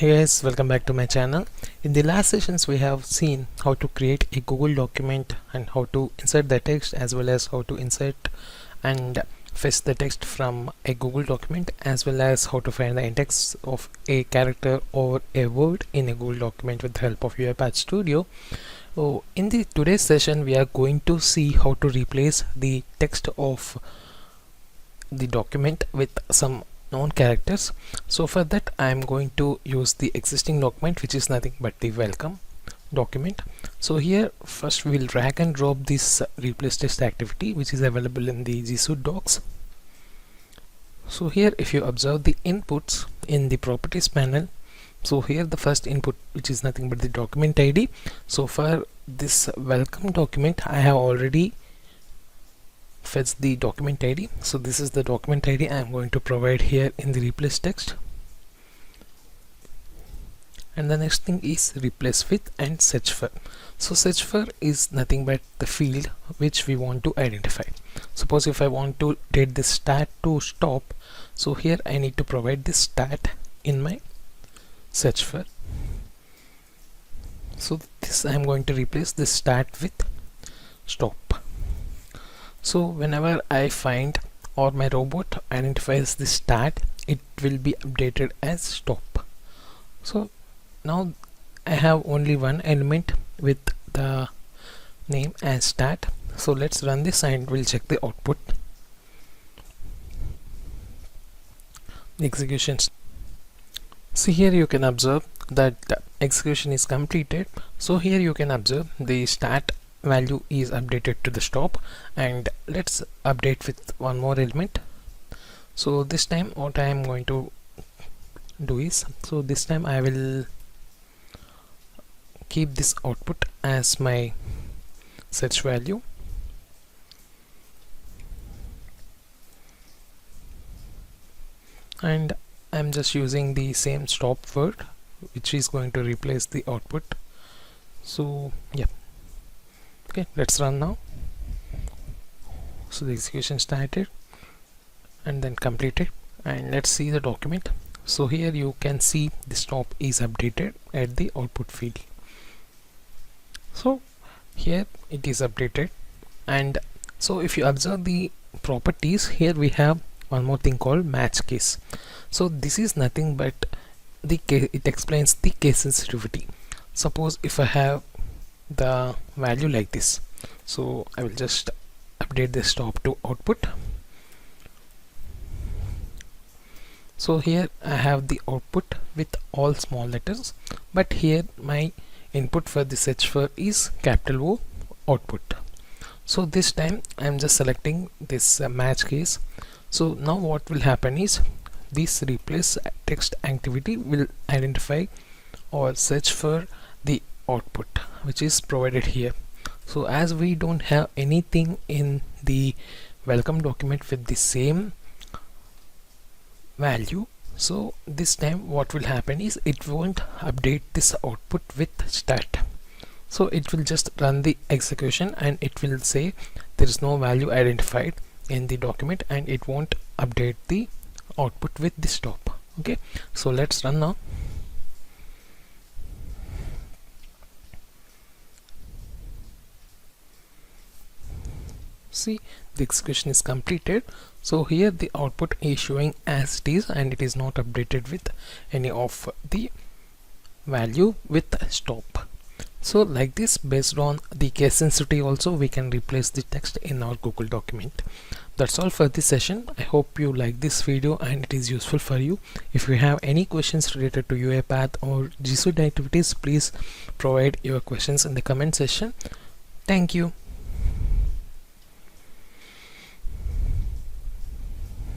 Hey guys, welcome back to my channel. In the last sessions we have seen how to create a Google document and how to insert the text, as well as how to insert and fetch the text from a Google document, as well as how to find the index of a character or a word in a Google document with the help of UiPath Studio. So in the today's session we are going to see how to replace the text of the document with some known characters. So for that I am going to use the existing document, which is nothing but the welcome document. So here first we'll drag and drop this replace text activity, which is available in the Gsuite docs. So here if you observe the inputs in the properties panel, so here the first input, which is nothing but the document ID. So for this welcome document I have already fetch the document ID. So this is the document ID I am going to provide here in the replace text. And the next thing is replace with and search for. So search for is nothing but the field which we want to identify. Suppose if I want to get this stat to stop, so here I need to provide this stat in my search for. So this I am going to replace this stat with stop. So whenever I find or my robot identifies the stat, it will be updated as stop. So now I have only one element with the name as stat. So let's run this and we'll check the output. The executions. See, here you can observe that the execution is completed. So here you can observe the stat value is updated to the stop, and let's update with one more element. So this time what I am going to do is, so this time I will keep this output as my search value, and I'm just using the same stop word which is going to replace the output. So yeah, okay, let's run now. So the execution started and then completed, and let's see the document. So here you can see the stop is updated at the output field. So here it is updated, and so if you observe the properties, here we have one more thing called match case. So this is nothing but the case, it explains the case sensitivity. Suppose if I have the value like this, so I will just update the stop to output. So here I have the output with all small letters, but here my input for the search for is capital O output. So this time I am just selecting this match case. So now what will happen is this replace text activity will identify or search for the output which is provided here. So as we don't have anything in the welcome document with the same value, so this time what will happen is it won't update this output with stat. So it will just run the execution and it will say there is no value identified in the document, and it won't update the output with the stop. Okay, so let's run now. See, the execution is completed. So here the output is showing as it is, and it is not updated with any of the value with stop. So like this, based on the case sensitivity also, we can replace the text in our Google document. That's all for this session. I hope you like this video and it is useful for you. If you have any questions related to UiPath or Gsuite activities, please provide your questions in the comment section. Thank you.